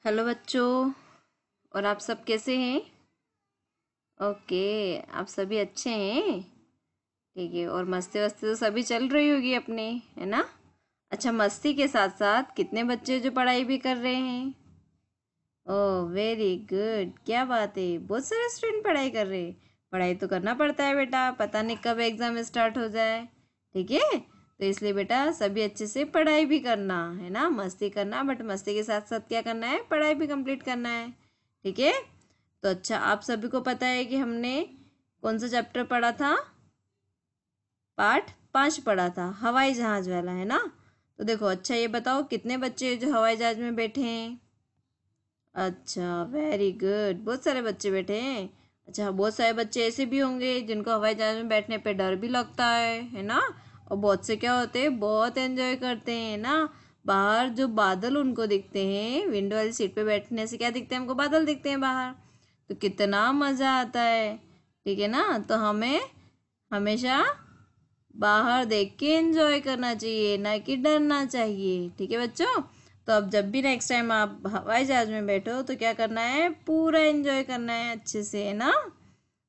Hello बच्चों। और आप सब कैसे हैं? ओके, आप सभी अच्छे हैं? ठीक है। और मस्ती वस्ती तो सभी चल रही होगी अपने, है ना? अच्छा, मस्ती के साथ साथ कितने बच्चे जो पढ़ाई भी कर रहे हैं? ओह वेरी गुड, क्या बात है, बहुत सारे स्टूडेंट पढ़ाई कर रहे हैं। पढ़ाई तो करना पड़ता है बेटा, पता नहीं कब एग्ज़ाम स्टार्ट हो जाए। ठीक है, तो इसलिए बेटा सभी अच्छे से पढ़ाई भी करना है ना, मस्ती करना, बट मस्ती के साथ साथ क्या करना है, पढ़ाई भी कंप्लीट करना है। ठीक है। तो अच्छा, आप सभी को पता है कि हमने कौन सा चैप्टर पढ़ा था? पार्ट 5 पढ़ा था, हवाई जहाज वाला, है ना? तो देखो, अच्छा ये बताओ कितने बच्चे जो हवाई जहाज में बैठे हैं? अच्छा वेरी गुड, बहुत सारे बच्चे बैठे हैं। अच्छा, बहुत सारे बच्चे ऐसे भी होंगे जिनको हवाई जहाज में बैठने पे डर भी लगता है ना? और बहुत से क्या होते हैं, बहुत एंजॉय करते हैं ना। बाहर जो बादल उनको दिखते हैं, विंडो वाली सीट पे बैठने से क्या दिखते हैं हमको, बादल दिखते हैं बाहर। तो कितना मज़ा आता है। ठीक है ना? तो हमें हमेशा बाहर देख के एंजॉय करना चाहिए, ना कि डरना चाहिए। ठीक है बच्चों? तो अब जब भी नेक्स्ट टाइम आप हवाई जहाज में बैठो तो क्या करना है, पूरा एंजॉय करना है अच्छे से, है ना?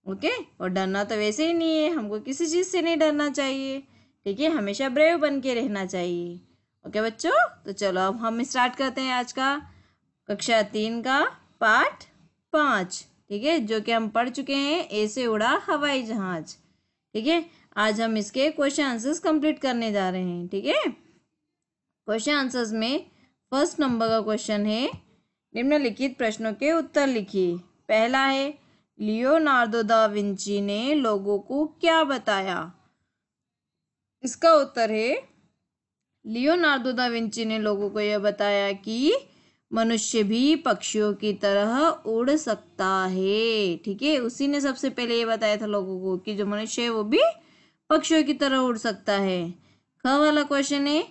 ओके। और डरना तो वैसे ही नहीं है, हमको किसी चीज़ से नहीं डरना चाहिए। ठीक है, हमेशा ब्रेव बन के रहना चाहिए। ओके बच्चों, तो चलो अब हम स्टार्ट करते हैं आज का कक्षा 3 का पार्ट 5। ठीक है, जो कि हम पढ़ चुके हैं, ऐसे उड़ा हवाई जहाज। ठीक है, आज हम इसके क्वेश्चन आंसर्स कंप्लीट करने जा रहे हैं। ठीक है, क्वेश्चन आंसर्स में फर्स्ट नंबर का क्वेश्चन है, निम्नलिखित प्रश्नों के उत्तर लिखिए। पहला है, लियोनार्डो दा विंची ने लोगों को क्या बताया? इसका उत्तर है, लियोनार्डो दा विंची ने लोगों को यह बताया कि मनुष्य भी पक्षियों की तरह उड़ सकता है। ठीक है, उसी ने सबसे पहले ये बताया था लोगों को कि जो मनुष्य है वो भी पक्षियों की तरह उड़ सकता है। ख वाला क्वेश्चन है,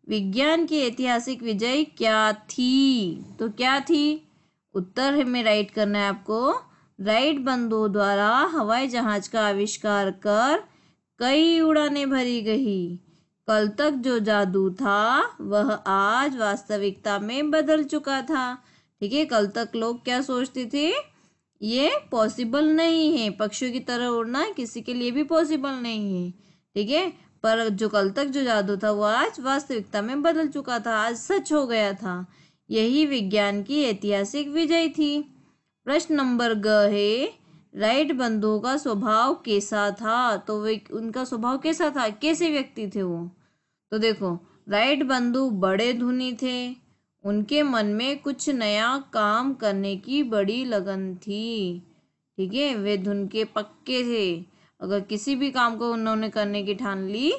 विज्ञान की ऐतिहासिक विजय क्या थी? तो क्या थी? उत्तर में राइट करना है आपको। राइट बंधुओं द्वारा हवाई जहाज का आविष्कार कर कई उड़ानें भरी गई। कल तक जो जादू था वह आज वास्तविकता में बदल चुका था। ठीक है, कल तक लोग क्या सोचते थे, ये पॉसिबल नहीं है, पक्षियों की तरह उड़ना किसी के लिए भी पॉसिबल नहीं है। ठीक है, पर जो कल तक जो जादू था वो आज वास्तविकता में बदल चुका था, आज सच हो गया था। यही विज्ञान की ऐतिहासिक विजय थी। प्रश्न नंबर ग है, राइट बंधुओं का स्वभाव कैसा था? तो वे उनका स्वभाव कैसा था, कैसे व्यक्ति थे वो? तो देखो, राइट बंधु बड़े धुनी थे, उनके मन में कुछ नया काम करने की बड़ी लगन थी। ठीक है, वे धुन के पक्के थे, अगर किसी भी काम को उन्होंने करने की ठान ली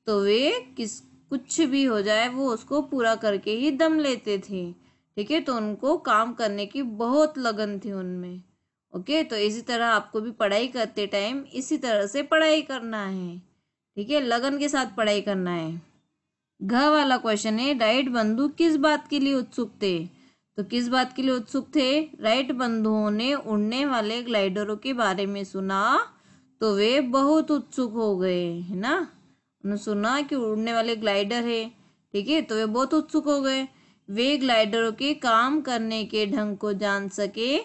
तो वे कुछ भी हो जाए वो उसको पूरा करके ही दम लेते थे। ठीक है, तो उनको काम करने की बहुत लगन थी उनमें। ओके, तो इसी तरह आपको भी पढ़ाई करते टाइम इसी तरह से पढ़ाई करना है। ठीक है, लगन के साथ पढ़ाई करना है। घ वाला क्वेश्चन है, राइट बंधु किस बात के लिए उत्सुक थे? तो किस बात के लिए उत्सुक थे? राइट बंधुओं ने उड़ने वाले ग्लाइडरों के बारे में सुना तो वे बहुत उत्सुक हो गए, है ना? उन्होंने सुना कि उड़ने वाले ग्लाइडर है, ठीक है, तो वे बहुत उत्सुक हो गए। वे ग्लाइडरों के काम करने के ढंग को जान सके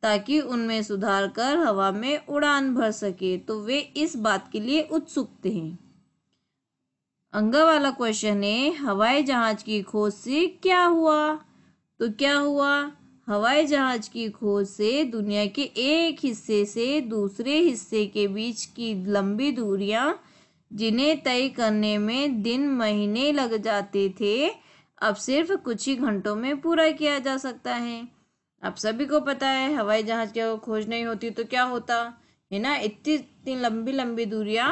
ताकि उनमें सुधार कर हवा में उड़ान भर सके, तो वे इस बात के लिए उत्सुक थे। अंगा वाला क्वेश्चन है, हवाई जहाज की खोज से क्या हुआ? तो क्या हुआ? हवाई जहाज की खोज से दुनिया के एक हिस्से से दूसरे हिस्से के बीच की लंबी दूरियां, जिन्हें तय करने में दिन महीने लग जाते थे, अब सिर्फ कुछ ही घंटों में पूरा किया जा सकता है। आप सभी को पता है, हवाई जहाज की खोज नहीं होती तो क्या होता, है ना? इतनी इतनी लंबी लंबी दूरियां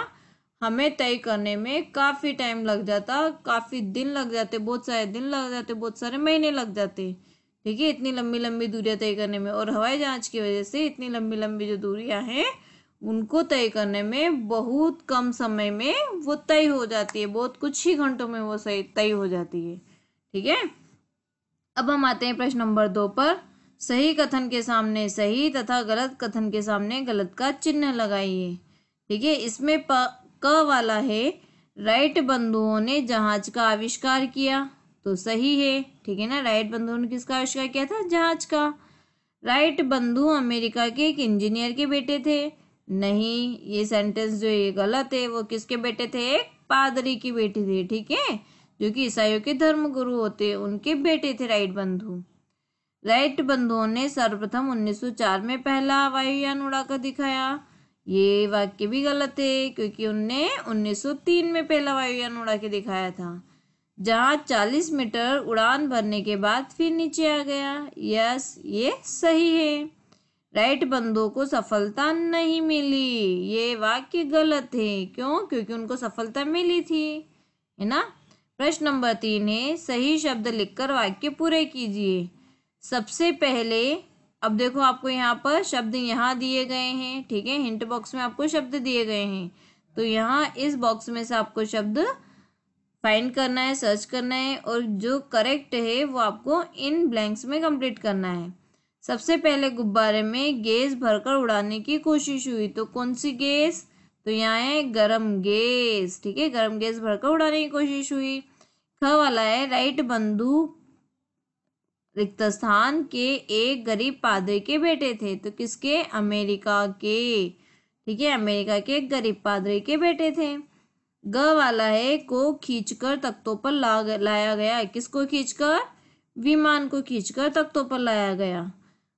हमें तय करने में काफ़ी टाइम लग जाता, काफ़ी दिन लग जाते, बहुत सारे दिन लग जाते, बहुत सारे महीने लग जाते। ठीक है, इतनी लंबी लंबी दूरियां तय करने में, और हवाई जहाज की वजह से इतनी लंबी लंबी जो दूरियां हैं उनको तय करने में बहुत कम समय में वो तय हो जाती है, बहुत कुछ ही घंटों में वो सही तय हो जाती है। ठीक है, अब हम आते हैं प्रश्न नंबर 2 पर। सही कथन के सामने सही तथा गलत कथन के सामने गलत का चिन्ह लगाइए। ठीक है, इसमें क वाला है, राइट बंधुओं ने जहाज का आविष्कार किया। तो सही है, ठीक है ना। राइट बंधुओं ने किसका आविष्कार किया था? जहाज का। राइट बंधु अमेरिका के एक इंजीनियर के बेटे थे। नहीं, ये सेंटेंस जो ये गलत है। वो किसके बेटे थे? एक पादरी की बेटी थे, ठीक है, जो कि ईसाइयों के धर्म गुरु होते हैं, उनके बेटे थे राइट बंधु। राइट बंधुओं ने सर्वप्रथम 1904 में पहला वायुयान उड़ाकर दिखाया। ये वाक्य भी गलत है, क्योंकि उनने 1903 में पहला वायुयान उड़ा के दिखाया था। जहाज 40 मीटर उड़ान भरने के बाद फिर नीचे आ गया। यस, ये सही है। राइट बंधुओं को सफलता नहीं मिली, ये वाक्य गलत है। क्यों? क्योंकि उनको सफलता मिली थी, है ना। प्रश्न नंबर 3 है, सही शब्द लिखकर वाक्य पूरे कीजिए। सबसे पहले, अब देखो आपको यहाँ पर शब्द यहाँ दिए गए हैं, ठीक है, हिंट बॉक्स में आपको शब्द दिए गए हैं। तो यहाँ इस बॉक्स में से आपको शब्द फाइंड करना है, सर्च करना है, और जो करेक्ट है वो आपको इन ब्लैंक्स में कंप्लीट करना है। सबसे पहले गुब्बारे में गैस भरकर उड़ाने की कोशिश हुई, तो कौन सी गैस? तो यहाँ है गरम गैस, ठीक है, गरम गैस भरकर उड़ाने की कोशिश हुई। ख वाला है, राइट बंधु रिक्त स्थान के एक गरीब पादरी के बेटे थे, तो किसके? अमेरिका के, ठीक है, अमेरिका के एक गरीब पादरी के बेटे थे। ग वाला है, को खींचकर तख्तों पर लाया गया। किसको खींचकर? विमान को खींचकर तख्तों पर लाया गया।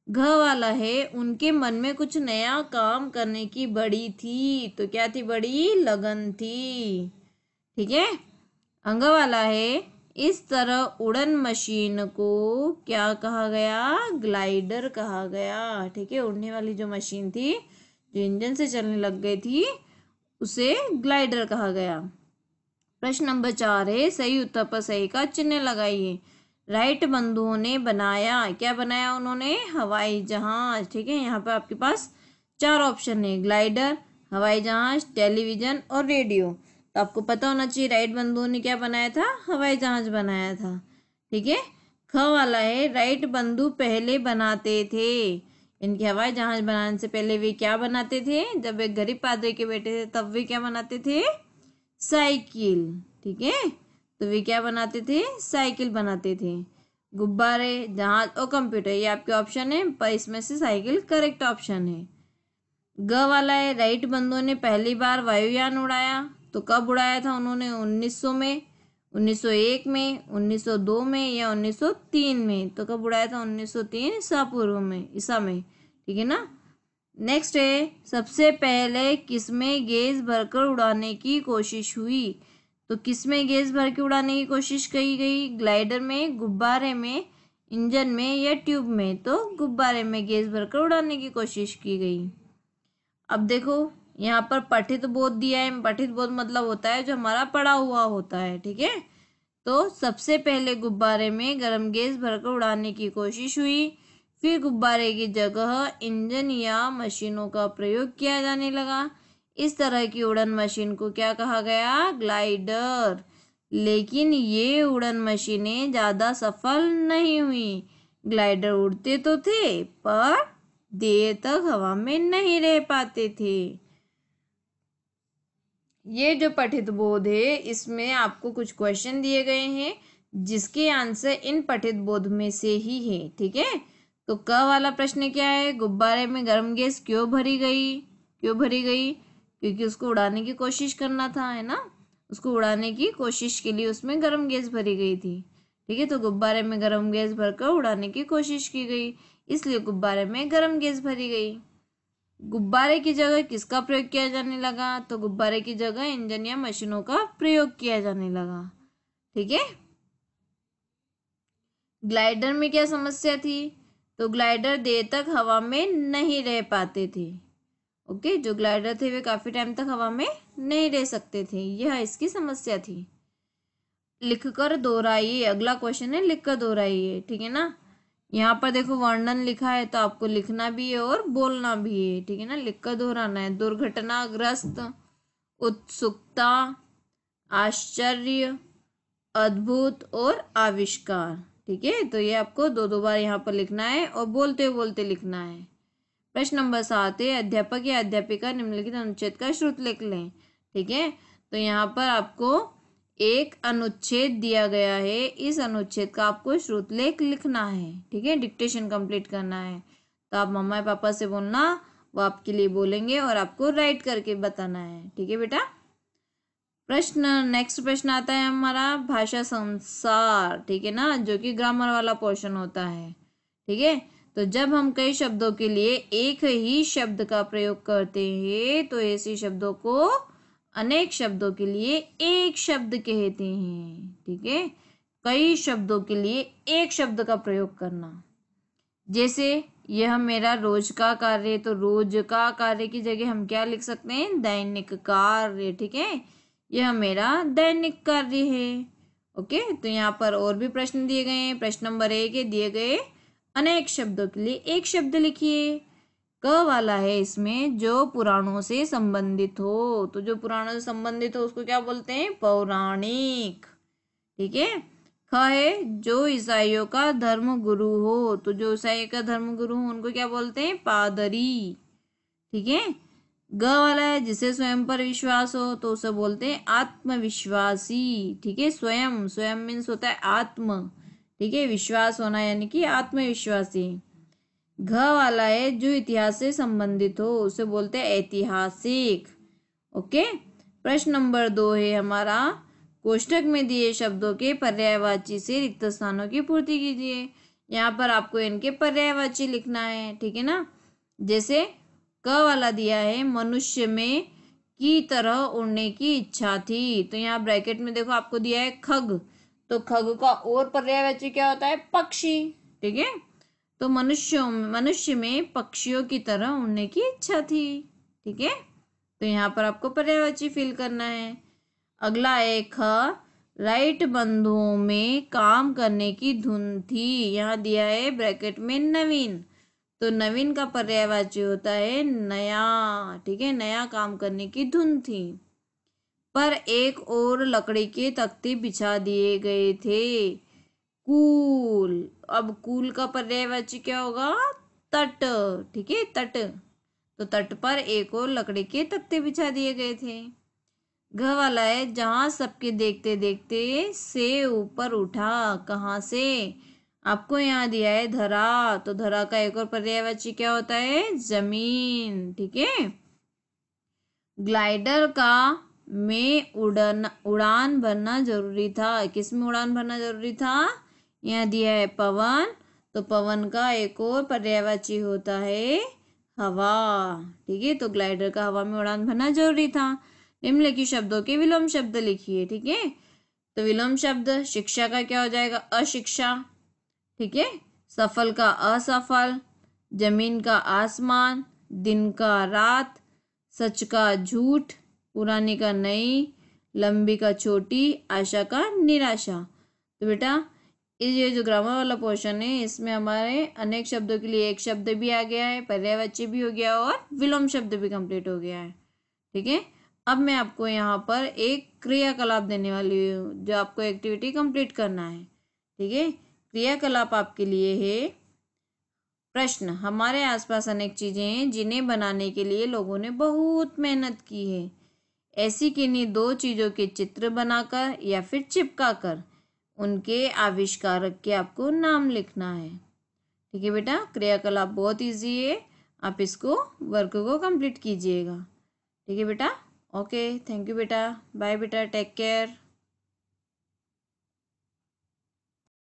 घ वाला है, उनके मन में कुछ नया काम करने की बड़ी थी, तो क्या थी? बड़ी लगन थी, ठीक है। अंग वाला है, इस तरह उड़न मशीन को क्या कहा गया? ग्लाइडर कहा गया, ठीक है, उड़ने वाली जो मशीन थी, जो इंजन से चलने लग गई थी, उसे ग्लाइडर कहा गया। प्रश्न नंबर 4 है, सही उत्तर पर सही का चिन्ह लगाइए। राइट बंधुओं ने बनाया, क्या बनाया उन्होंने? हवाई जहाज, ठीक है। यहाँ पर आपके पास 4 ऑप्शन है, ग्लाइडर, हवाई जहाज, टेलीविजन और रेडियो। तो आपको पता होना चाहिए राइट बंधुओं ने क्या बनाया था? हवाई जहाज बनाया था, ठीक है। ख वाला है, राइट बंधु पहले बनाते थे। इनके हवाई जहाज बनाने से पहले वे क्या बनाते थे? जब वे गरीब पादरी के बेटे थे तब वे क्या बनाते थे? साइकिल, ठीक है, तो वे क्या बनाते थे? साइकिल बनाते थे। गुब्बारे, जहाज और कंप्यूटर, ये आपके ऑप्शन है, पर इसमें से साइकिल करेक्ट ऑप्शन है। ग वाला है, राइट बंधुओं ने पहली बार वायुयान उड़ाया, तो कब उड़ाया था उन्होंने? 1900 में, 1901 में, 1902 में या 1903 में? तो कब उड़ाया था? 1903 ईसा पूर्व में, ईसा में, ठीक है ना। नेक्स्ट है, सबसे पहले किसमें गैस भरकर उड़ाने की कोशिश हुई? तो किसमें गैस भर के उड़ाने की कोशिश की गई? ग्लाइडर में, गुब्बारे में, इंजन में या ट्यूब में? तो गुब्बारे में गैस भरकर उड़ाने की कोशिश की गई। अब देखो यहाँ पर पठित बोध दिया है। पठित बोध मतलब होता है जो हमारा पढ़ा हुआ होता है, ठीक है। तो सबसे पहले गुब्बारे में गर्म गैस भरकर उड़ाने की कोशिश हुई, फिर गुब्बारे की जगह इंजन या मशीनों का प्रयोग किया जाने लगा। इस तरह की उड़न मशीन को क्या कहा गया? ग्लाइडर। लेकिन ये उड़न मशीनें ज़्यादा सफल नहीं हुई। ग्लाइडर उड़ते तो थे पर देर तक हवा में नहीं रह पाते थे। ये जो पठित बोध है इसमें आपको कुछ क्वेश्चन दिए गए हैं जिसके आंसर इन पठित बोध में से ही है, ठीक है। तो क वाला प्रश्न क्या है? गुब्बारे में गर्म गैस क्यों भरी गई? क्यों भरी गई? क्योंकि उसको उड़ाने की कोशिश करना था, है ना। उसको उड़ाने की कोशिश के लिए उसमें गर्म गैस भरी गई थी, ठीक है। तो गुब्बारे में गर्म गैस भरकर उड़ाने की कोशिश की गई, इसलिए गुब्बारे में गर्म गैस भरी गई। गुब्बारे की जगह किसका प्रयोग किया जाने लगा? तो गुब्बारे की जगह इंजन या मशीनों का प्रयोग किया जाने लगा, ठीक है। ग्लाइडर में क्या समस्या थी? तो ग्लाइडर देर तक हवा में नहीं रह पाते थे। ओके, जो ग्लाइडर थे वे काफी टाइम तक हवा में नहीं रह सकते थे, यह इसकी समस्या थी। लिखकर दोहराइए, अगला क्वेश्चन है लिखकर दोहराइए, ठीक है ना। यहाँ पर देखो वर्णन लिखा है तो आपको लिखना भी है और बोलना भी है, ठीक है ना। लिखकर दोहराना है। दुर्घटनाग्रस्त, उत्सुकता, आश्चर्य, अद्भुत और आविष्कार, ठीक है। तो ये आपको दो दो बार यहाँ पर लिखना है और बोलते बोलते लिखना है। प्रश्न नंबर 7 है, अध्यापक या अध्यापिका निम्नलिखित अनुच्छेद का श्रुत लिख लें, ठीक है। तो यहाँ पर आपको एक अनुच्छेद दिया गया है, इस अनुच्छेद का आपको श्रुतलेख लिखना है। ठीक है, डिक्टेशन कंप्लीट करना है। तो आप मम्मा पापा से बोलना, वो आपके लिए बोलेंगे और आपको राइट करके बताना है। ठीक है बेटा। नेक्स्ट प्रश्न आता है हमारा भाषा संसार। ठीक है ना, जो कि ग्रामर वाला पोर्शन होता है। ठीक है, तो जब हम कई शब्दों के लिए एक ही शब्द का प्रयोग करते हैं तो ऐसे शब्दों को अनेक शब्दों के लिए एक शब्द कहते हैं। ठीक है, कई शब्दों के लिए एक शब्द का प्रयोग करना। जैसे यह मेरा रोज का कार्य है, तो रोज का कार्य की जगह हम क्या लिख सकते हैं, दैनिक कार्य। ठीक है, यह मेरा दैनिक कार्य है। ओके, तो यहाँ पर और भी प्रश्न दिए गए हैं। प्रश्न नंबर 1 है, दिए गए अनेक शब्दों के लिए एक शब्द लिखिए। क वाला है इसमें जो पुराणों से संबंधित हो, तो जो पुराणों से संबंधित हो उसको क्या बोलते हैं, पौराणिक। ठीक है, ख है जो ईसाइयों का धर्म गुरु हो, तो जो ईसाई का धर्म गुरु हो उनको क्या बोलते हैं, पादरी। ठीक है, ग वाला है जिसे स्वयं पर विश्वास हो, तो उसे बोलते हैं आत्मविश्वासी। ठीक है, स्वयं, स्वयं मीन्स होता है आत्म। ठीक है, विश्वास होना यानी कि आत्मविश्वासी। घ वाला है जो इतिहास से संबंधित हो, उसे बोलते हैं ऐतिहासिक। ओके, प्रश्न नंबर 2 है हमारा, कोष्ठक में दिए शब्दों के पर्यायवाची से रिक्त स्थानों की पूर्ति कीजिए। यहाँ पर आपको इनके पर्यायवाची लिखना है। ठीक है ना, जैसे क वाला दिया है, मनुष्य में की तरह उड़ने की इच्छा थी, तो यहाँ ब्रैकेट में देखो आपको दिया है खग, तो खग का और पर्यायवाची क्या होता है, पक्षी। ठीक है, तो मनुष्य में पक्षियों की तरह उड़ने की इच्छा थी। ठीक है, तो यहाँ पर आपको पर्यायवाची फिल करना है। अगला एक राइट बंधुओं में काम करने की धुन थी, यहाँ दिया है ब्रैकेट में नवीन, तो नवीन का पर्यायवाची होता है नया। ठीक है, नया काम करने की धुन थी। पर एक और लकड़ी के तख्ते बिछा दिए गए थे, कूल। अब कूल का पर्यायवाची क्या होगा, तट। ठीक है, तट, तो तट पर एक और लकड़ी के तख्ते बिछा दिए गए थे। घ वाला है जहां सबके देखते देखते से ऊपर उठा, कहाँ से, आपको यहाँ दिया है धरा, तो धरा का एक और पर्यायवाची क्या होता है, जमीन। ठीक है, ग्लाइडर का में उड़ान भरना जरूरी था, किसमें उड़ान भरना जरूरी था, यहाँ दिया है पवन, तो पवन का एक और पर्यायवाची होता है हवा। ठीक है, तो ग्लाइडर का हवा में उड़ान भरना जरूरी था। निम्नलिखित शब्दों के विलोम शब्द लिखिए। ठीक है, तो विलोम शब्द शिक्षा का क्या हो जाएगा, अशिक्षा। ठीक है, सफल का असफल, जमीन का आसमान, दिन का रात, सच का झूठ, पुरानी का नई, लंबी का छोटी, आशा का निराशा। तो बेटा ये जो ग्रामर वाला पोर्शन है इसमें हमारे अनेक शब्दों के लिए एक शब्द भी आ गया है, पर्यायवाची भी हो गया और विलोम शब्द भी कंप्लीट हो गया है। ठीक है, अब मैं आपको यहाँ पर एक क्रियाकलाप देने वाली हूँ जो आपको एक्टिविटी कंप्लीट करना है। ठीक है, क्रियाकलाप आपके लिए है, प्रश्न, हमारे आसपास अनेक चीजें हैं जिन्हें बनाने के लिए लोगों ने बहुत मेहनत की है, ऐसी किन्हीं दो चीजों के चित्र बनाकर या फिर चिपका कर उनके आविष्कारक के आपको नाम लिखना है। ठीक है बेटा, क्रियाकलाप बहुत इजी है, आप इसको वर्क को कंप्लीट कीजिएगा। ठीक है बेटा, ओके, थैंक यू बेटा, बाय बेटा, टेक केयर।